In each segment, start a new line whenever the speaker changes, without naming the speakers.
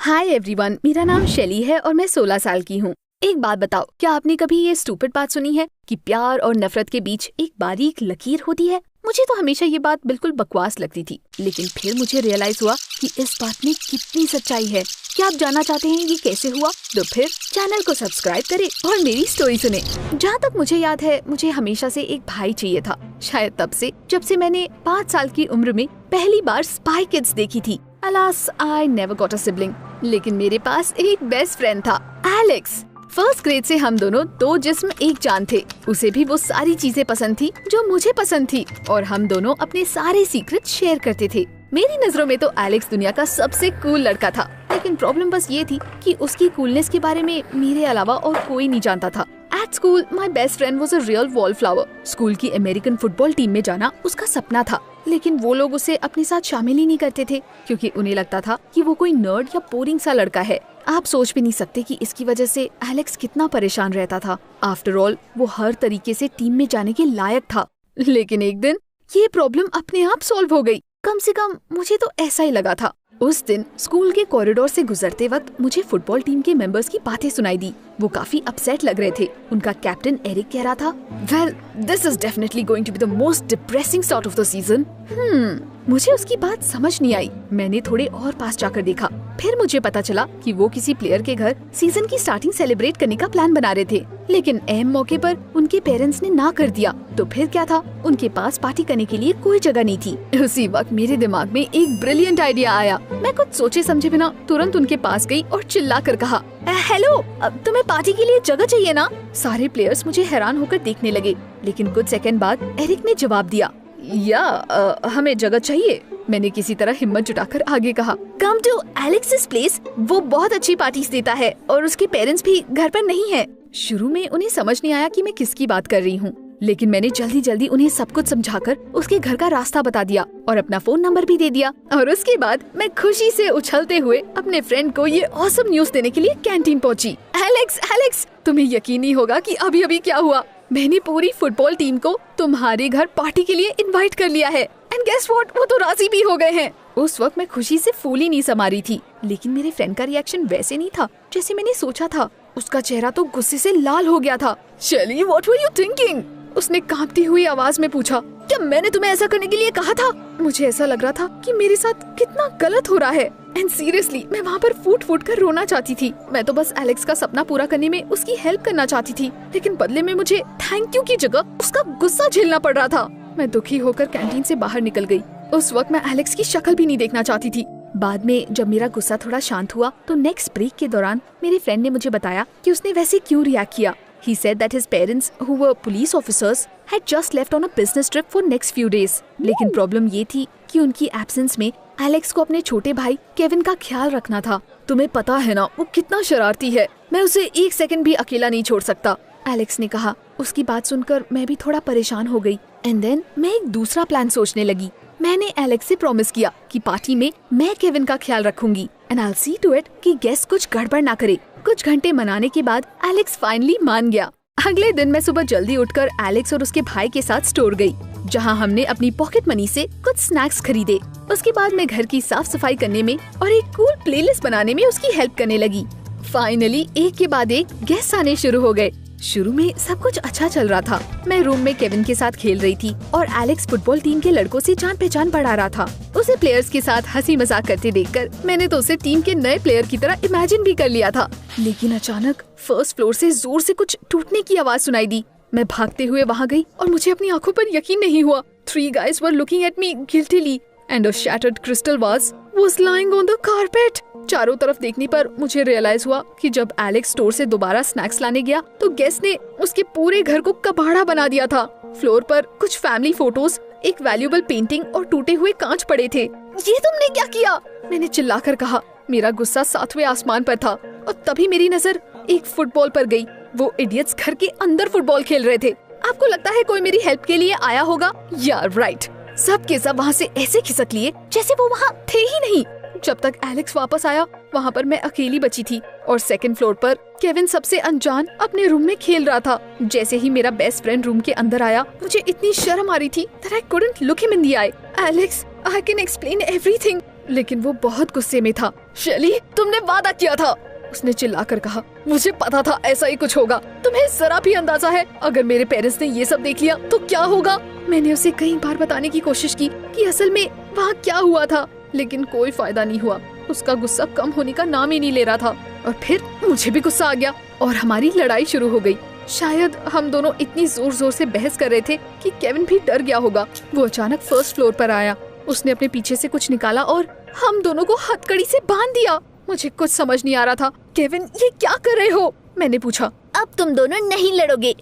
Hi everyone, मेरा नाम शैली है और मैं 16 साल की हूँ। एक बात बताओ, क्या आपने कभी ये स्टूपिड बात सुनी है कि प्यार और नफरत के बीच एक बारीक लकीर होती है? मुझे तो हमेशा ये बात बिल्कुल बकवास लगती थी, लेकिन फिर मुझे रियलाइज हुआ कि इस बात में कितनी सच्चाई है। क्या आप जानना चाहते हैं ये कैसे हुआ? तो फिर चैनल को सब्सक्राइब करें और मेरी स्टोरी सुने। जहाँ तक मुझे याद है, मुझे हमेशा से एक भाई चाहिए था। शायद तब से जब से मैंने 5 साल की उम्र में पहली बार स्पाई किड्स देखी थी। Alas, I never got a sibling. लेकिन मेरे पास एक बेस्ट फ्रेंड था, एलेक्स। फर्स्ट ग्रेड से हम दोनों दो जिस्म एक जान थे। उसे भी वो सारी चीजें पसंद थी जो मुझे पसंद थी और हम दोनों अपने सारे सीक्रेट शेयर करते थे। मेरी नजरों में तो एलेक्स दुनिया का सबसे कूल लड़का था, लेकिन प्रॉब्लम बस ये थी कि उसकी कूलनेस के बारे में मेरे अलावा और कोई नहीं जानता था। At school, my best friend was a real wallflower. School की अमेरिकन फुटबॉल टीम में जाना उसका सपना था, लेकिन वो लोग उसे अपने साथ शामिल ही नहीं करते थे क्योंकि उन्हें लगता था कि वो कोई नर्ड या बोरिंग सा लड़का है। आप सोच भी नहीं सकते कि इसकी वजह से एलेक्स कितना परेशान रहता था। आफ्टर ऑल, वो हर तरीके से टीम में जाने के लायक था। लेकिन एक दिन ये प्रॉब्लम अपने आप सॉल्व हो गई। कम से कम मुझे तो ऐसा ही लगा था। उस दिन स्कूल के कॉरिडोर से गुजरते वक्त मुझे फुटबॉल टीम के मेंबर्स की बातें सुनाई दी। वो काफी अपसेट लग रहे थे। उनका कैप्टन एरिक कह रहा था, well, this is definitely going to be the most depressing start of the season. मुझे उसकी बात समझ नहीं आई। मैंने थोड़े और पास जाकर देखा। फिर मुझे पता चला कि वो किसी प्लेयर के घर सीजन की स्टार्टिंग सेलिब्रेट करने का प्लान बना रहे थे, लेकिन अहम मौके पर उनके पेरेंट्स ने ना कर दिया। तो फिर क्या था, उनके पास पार्टी करने के लिए कोई जगह नहीं थी। उसी वक्त मेरे दिमाग में एक ब्रिलियंट आइडिया आया। मैं कुछ सोचे समझे बिना तुरंत उनके पास गई और चिल्ला कर कहा, हेलो, तुम्हें पार्टी के लिए जगह चाहिए ना? सारे प्लेयर्स मुझे हैरान होकर देखने लगे, लेकिन कुछ सेकंड बाद एरिक ने जवाब दिया, हमें जगह चाहिए। मैंने किसी तरह हिम्मत जुटाकर आगे कहा, कम टू एलेक्सिस प्लेस, वो बहुत अच्छी पार्टीज देता है और उसके पेरेंट्स भी घर पर नहीं है। शुरू में उन्हें समझ नहीं आया कि मैं किसकी बात कर रही हूँ, लेकिन मैंने जल्दी जल्दी उन्हें सब कुछ समझाकर उसके घर का रास्ता बता दिया और अपना फोन नंबर भी दे दिया। और उसके बाद मैं खुशी से उछलते हुए अपने फ्रेंड को ये ऑसम न्यूज देने के लिए कैंटीन पहुंची। एलेक्स, तुम्हें यकीन नहीं होगा कि अभी अभी क्या हुआ। मैंने पूरी फुटबॉल टीम को तुम्हारे घर पार्टी के लिए इनवाइट कर लिया है। एंड गेस व्हाट, वो तो राजी भी हो गए हैं। उस वक्त मैं खुशी से फूली नहीं समा रही थी, लेकिन मेरे फ्रेंड का रिएक्शन वैसे नहीं था जैसे मैंने सोचा था। उसका चेहरा तो गुस्से से लाल हो गया था। शैली, व्हाट वर यू थिंकिंग? उसने कांपती हुई आवाज में पूछा, क्या मैंने तुम्हें ऐसा करने के लिए कहा था? मुझे ऐसा लग रहा था कि मेरे साथ कितना गलत हो रहा है। एंड सीरियसली, मैं वहाँ पर फूट कर रोना चाहती थी। मैं तो बस एलेक्स का सपना पूरा करने में उसकी हेल्प करना चाहती थी, लेकिन बदले में मुझे थैंक यू की जगह उसका गुस्सा झेलना पड़ रहा था। मैं दुखी होकर कैंटीन से बाहर निकल गई। उस वक्त मैं एलेक्स की शक्ल भी नहीं देखना चाहती थी। बाद में जब मेरा गुस्सा थोड़ा शांत हुआ तो नेक्स्ट ब्रेक के दौरान मेरे फ्रेंड ने मुझे बताया कि उसने वैसे क्यों रिएक्ट किया। He said that his parents, who were police officers, had just left on a business trip for next few days. लेकिन प्रॉब्लम ये थी कि उनकी एब्सेंस में एलेक्स को अपने छोटे भाई केविन का ख्याल रखना था। तुम्हें पता है ना, वो कितना शरारती है। मैं उसे एक सेकंड भी अकेला नहीं छोड़ सकता, एलेक्स ने कहा। उसकी बात सुनकर मैं भी थोड़ा परेशान हो गई। एंड देन मैं एक दूसरा प्लान सोचने लगी। मैंने एलेक्स से प्रॉमिस किया कि पार्टी में मैं केविन का ख्याल रखूंगी and I will see to it कि गेस्ट कुछ गड़बड़ ना करे। कुछ घंटे मनाने के बाद एलेक्स फाइनली मान गया। अगले दिन मैं सुबह जल्दी उठकर एलेक्स और उसके भाई के साथ स्टोर गई, जहां हमने अपनी पॉकेट मनी से कुछ स्नैक्स खरीदे। उसके बाद मैं घर की साफ सफाई करने में और एक कूल प्लेलिस्ट बनाने में उसकी हेल्प करने लगी। फाइनली एक के बाद एक गेस्ट आने शुरू हो गए। शुरू में सब कुछ अच्छा चल रहा था। मैं रूम में केविन के साथ खेल रही थी और एलेक्स फुटबॉल टीम के लड़कों से जान पहचान बढ़ा रहा था। उसे प्लेयर्स के साथ हंसी मजाक करते देखकर मैंने तो उसे टीम के नए प्लेयर की तरह इमेजिन भी कर लिया था। लेकिन अचानक फर्स्ट फ्लोर से जोर से कुछ टूटने की आवाज सुनाई दी। मैं भागते हुए वहाँ गई और मुझे अपनी आंखों पर यकीन नहीं हुआ। 3 guys were looking at me guiltily and a shattered crystal vase was lying on the carpet. चारों तरफ देखने पर मुझे रियलाइज हुआ कि जब एलेक्स स्टोर से दोबारा स्नैक्स लाने गया तो गेस्ट ने उसके पूरे घर को कबाड़ा बना दिया था। फ्लोर पर कुछ फैमिली फोटोज, एक वैल्यूएबल पेंटिंग और टूटे हुए कांच पड़े थे। ये तुमने क्या किया? मैंने चिल्लाकर कहा। मेरा गुस्सा 7वें आसमान पर था और तभी मेरी नजर एक फुटबॉल पर गई। वो इडियट्स घर के अंदर फुटबॉल खेल रहे थे। आपको लगता है कोई मेरी हेल्प के लिए आया होगा? यार राइट, सब के सब वहाँ से ऐसे खिसक लिए जैसे वो वहाँ थे ही नहीं। जब तक एलेक्स वापस आया, वहाँ पर मैं अकेली बची थी और सेकंड फ्लोर पर केविन सबसे अनजान अपने रूम में खेल रहा था। जैसे ही मेरा बेस्ट फ्रेंड रूम के अंदर आया, मुझे इतनी शर्म आ रही थी that I couldn't look him in the eye. Alex, I can explain everything. लेकिन वो बहुत गुस्से में था। शेली, तुमने वादा किया था, उसने चिल्लाकर कहा। मुझे पता था ऐसा ही कुछ होगा। तुम्हें जरा भी अंदाजा है अगर मेरे पेरेंट्स ने ये सब देख लिया तो क्या होगा? मैंने उसे कई बार बताने की कोशिश की कि असल में वहाँ क्या हुआ था, लेकिन कोई फायदा नहीं हुआ। उसका गुस्सा कम होने का नाम ही नहीं ले रहा था। और फिर मुझे भी गुस्सा आ गया और हमारी लड़ाई शुरू हो गई। शायद हम दोनों इतनी जोर जोर से बहस कर रहे थे कि केविन भी डर गया होगा। वो अचानक फर्स्ट फ्लोर पर आया। उसने अपने पीछे से कुछ निकाला और हम दोनों को हथकड़ी से बांध दिया। मुझे कुछ समझ नहीं आ रहा था। केविन, ये क्या कर रहे हो? मैंने पूछा।
अब तुम दोनों नहीं लड़ोगे।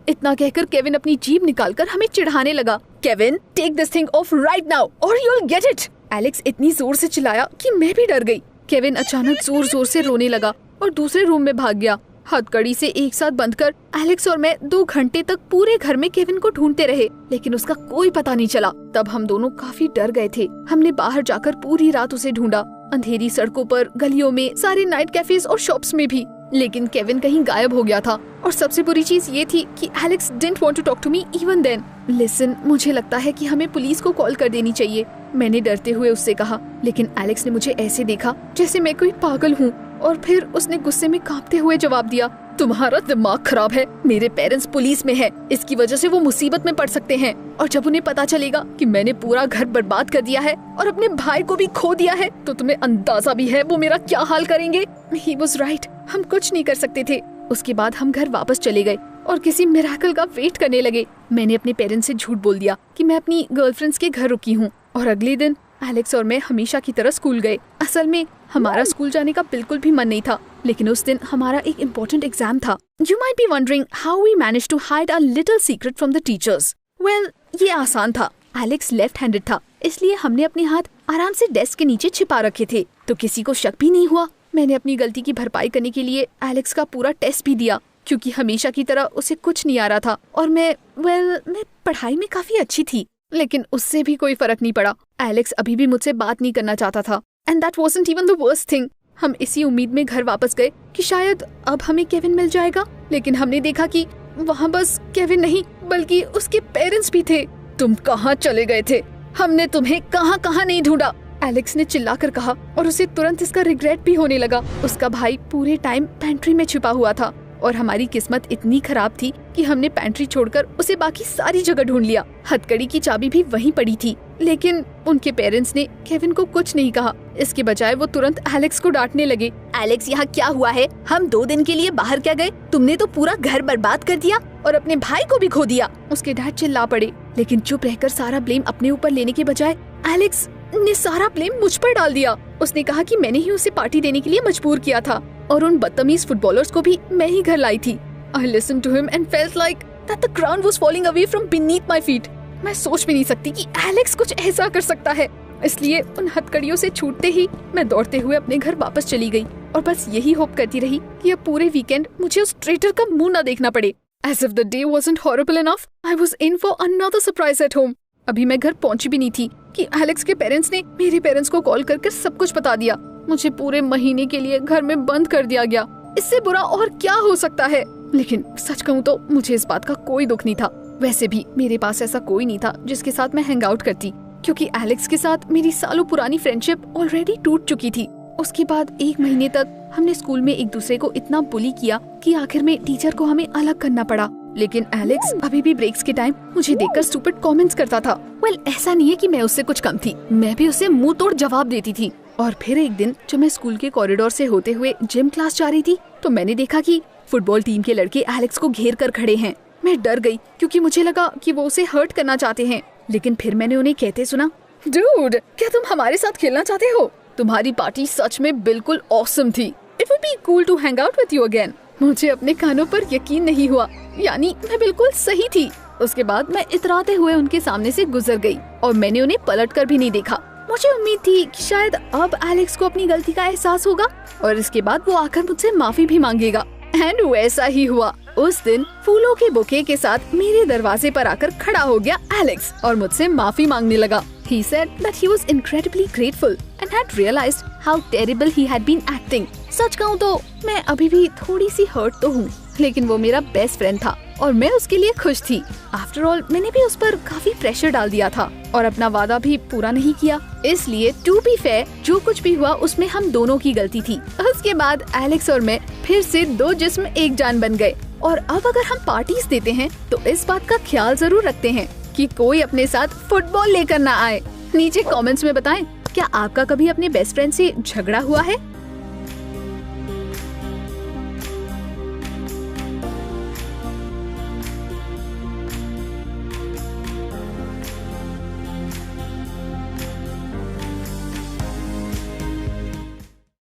इतना कहकर केविन अपनी जीभ निकालकर हमें चिढ़ाने लगा। Kevin, take this thing off right now और you will get it. Alex इतनी जोर से चिल्लाया कि मैं भी डर गई। केविन अचानक जोर जोर से रोने लगा और दूसरे रूम में भाग गया। हथकड़ी से एक साथ बंधकर एलेक्स और मैं 2 घंटे तक पूरे घर में केविन को ढूंढते रहे, लेकिन उसका कोई पता नहीं चला। तब हम दोनों काफी डर गए थे। हमने बाहर जाकर पूरी रात उसे ढूंढा, अंधेरी सड़कों पर, गलियों में, सारे नाइट कैफेज और शॉप्स में भी, लेकिन केविन कहीं गायब हो गया था। और सबसे बुरी चीज ये थी कि Alex didn't want to talk to me even then. Listen, मुझे लगता है कि हमें पुलिस को कॉल कर देनी चाहिए, मैंने डरते हुए उससे कहा। लेकिन एलेक्स ने मुझे ऐसे देखा जैसे मैं कोई पागल हूँ और फिर उसने गुस्से में कांपते हुए जवाब दिया, तुम्हारा दिमाग खराब है। मेरे पेरेंट्स पुलिस में है, इसकी वजह से वो मुसीबत में पड़ सकते हैं। और जब उन्हें पता चलेगा कि मैंने पूरा घर बर्बाद कर दिया है और अपने भाई को भी खो दिया है तो तुम्हें अंदाजा भी है वो मेरा क्या हाल करेंगे। He was right, हम कुछ नहीं कर सकते थे। उसके बाद हम घर वापस चले गए और किसी मिरेकल का वेट करने लगे। मैंने अपने पेरेंट्स से झूठ बोल दिया कि मैं अपनी गर्लफ्रेंड्स के घर रुकी हूँ और अगले दिन एलेक्स और मैं हमेशा की तरह स्कूल गए। असल में हमारा स्कूल जाने का बिल्कुल भी मन नहीं था, लेकिन उस दिन हमारा एक इम्पोर्टेंट एग्जाम था। You might be wondering how we managed to hide our little secret from the teachers. Well, ये आसान था। एलेक्स लेफ्ट हैंडेड था, इसलिए हमने अपने हाथ आराम से डेस्क के नीचे छिपा रखे थे, तो किसी को शक भी नहीं हुआ। मैंने अपनी गलती की भरपाई करने के लिए एलेक्स का पूरा टेस्ट भी दिया, क्योंकि हमेशा की तरह उसे कुछ नहीं आ रहा था और मैं पढ़ाई में काफी अच्छी थी। लेकिन उससे भी कोई फर्क नहीं पड़ा। एलेक्स अभी भी मुझसे बात नहीं करना चाहता था। And that wasn't even the worst thing. हम इसी उम्मीद में घर वापस गए कि शायद अब हमें केविन मिल जाएगा, लेकिन हमने देखा कि वहाँ बस केविन नहीं बल्कि उसके पेरेंट्स भी थे। तुम कहाँ चले गए थे? हमने तुम्हें कहाँ कहाँ नहीं ढूंढा, एलेक्स ने चिल्लाकर कहा और उसे तुरंत इसका रिग्रेट भी होने लगा। उसका भाई पूरे टाइम पेंट्री में छिपा हुआ था और हमारी किस्मत इतनी खराब थी कि हमने पेंट्री छोड़कर उसे बाकी सारी जगह ढूंढ लिया। हथकड़ी की चाबी भी वहीं पड़ी थी, लेकिन उनके पेरेंट्स ने केविन को कुछ नहीं कहा। इसके बजाय वो तुरंत एलेक्स को डांटने लगे।
एलेक्स, यहाँ क्या हुआ है? हम 2 दिन के लिए बाहर क्या गए? तुमने तो पूरा घर बर्बाद कर दिया और अपने भाई को भी खो दिया।
उसके डैड चिल्ला पड़े, लेकिन चुप रहकर सारा ब्लेम अपने ऊपर लेने के बजाय एलेक्स ने सारा ब्लेम मुझ पर डाल दिया। उसने कहा कि मैंने ही उसे पार्टी देने के लिए मजबूर किया था और उन बदतमीज फुटबॉलर्स को भी मैं ही घर लाई थी। I listened to him and felt like that the ground was falling away from beneath my feet. मैं सोच भी नहीं सकती कि एलेक्स कुछ ऐसा कर सकता है। इसलिए उन हथकड़ियों से छूटते ही मैं दौड़ते हुए अपने घर वापस चली गई और बस यही होप करती रही कि अब पूरे वीकेंड मुझे उस ट्रेटर का मुंह न देखना पड़े। As if the day wasn't horrible enough, I was in for another surprise at home. अभी मैं घर पहुंची भी नहीं थी कि एलेक्स के पेरेंट्स ने मेरे पेरेंट्स को कॉल करके सब कुछ बता दिया। मुझे पूरे महीने के लिए घर में बंद कर दिया गया। इससे बुरा और क्या हो सकता है? लेकिन सच कहूँ तो मुझे इस बात का कोई दुख नहीं था। वैसे भी मेरे पास ऐसा कोई नहीं था जिसके साथ मैं हैंग आउट करती, क्योंकि एलेक्स के साथ मेरी सालों पुरानी फ्रेंडशिप ऑलरेडी टूट चुकी थी। उसके बाद 1 महीने तक हमने स्कूल में एक दूसरे को इतना बुली किया कि आखिर में टीचर को हमें अलग करना पड़ा। लेकिन एलेक्स अभी भी ब्रेक्स के टाइम मुझे देखकर स्टूपिड कमेंट्स करता था। ऐसा नहीं है कि मैं उससे कुछ कम थी, मैं भी उसे मुंह तोड़ जवाब देती थी। और फिर एक दिन जब मैं स्कूल के कॉरिडोर से होते हुए जिम क्लास जा रही थी तो मैंने देखा कि फुटबॉल टीम के लड़के एलेक्स को घेर कर खड़े हैं। मैं डर गई क्योंकि मुझे लगा कि वो उसे हर्ट करना चाहते हैं, लेकिन फिर मैंने उन्हें कहते सुना, डूड, क्या तुम हमारे साथ खेलना चाहते हो? तुम्हारी पार्टी सच में बिल्कुल ऑसम थी। It would be cool to hang out with you again. मुझे अपने कानों पर यकीन नहीं हुआ, यानी मैं बिल्कुल सही थी। उसके बाद मैं इतराते हुए उनके सामने से गुजर गई और मैंने उन्हें पलट कर भी नहीं देखा। मुझे उम्मीद थी कि शायद अब एलेक्स को अपनी गलती का एहसास होगा और इसके बाद वो आकर मुझसे माफी भी मांगेगा। एंड वैसा ही हुआ। उस दिन फूलों के बुके के साथ मेरे दरवाजे पर आकर खड़ा हो गया एलेक्स और मुझसे माफी मांगने लगा। He said that he was incredibly grateful and had realized how terrible he had been acting. सच कहूँ तो मैं अभी भी थोड़ी सी हर्ट तो हूँ, लेकिन वो मेरा बेस्ट फ्रेंड था और मैं उसके लिए खुश थी। आफ्टर ऑल मैंने भी उस पर काफी प्रेशर डाल दिया था और अपना वादा भी पूरा नहीं किया। इसलिए टू बी फेयर, जो कुछ भी हुआ उसमें हम दोनों की गलती थी। उसके बाद एलेक्स और मैं फिर से दो जिस्म एक जान बन गए। और अब अगर हम पार्टीज देते हैं तो इस बात का ख्याल जरूर रखते हैं कि कोई अपने साथ फुटबॉल लेकर ना आए। नीचे कमेंट्स में बताएं, क्या आपका कभी अपने बेस्ट फ्रेंड से झगड़ा हुआ है?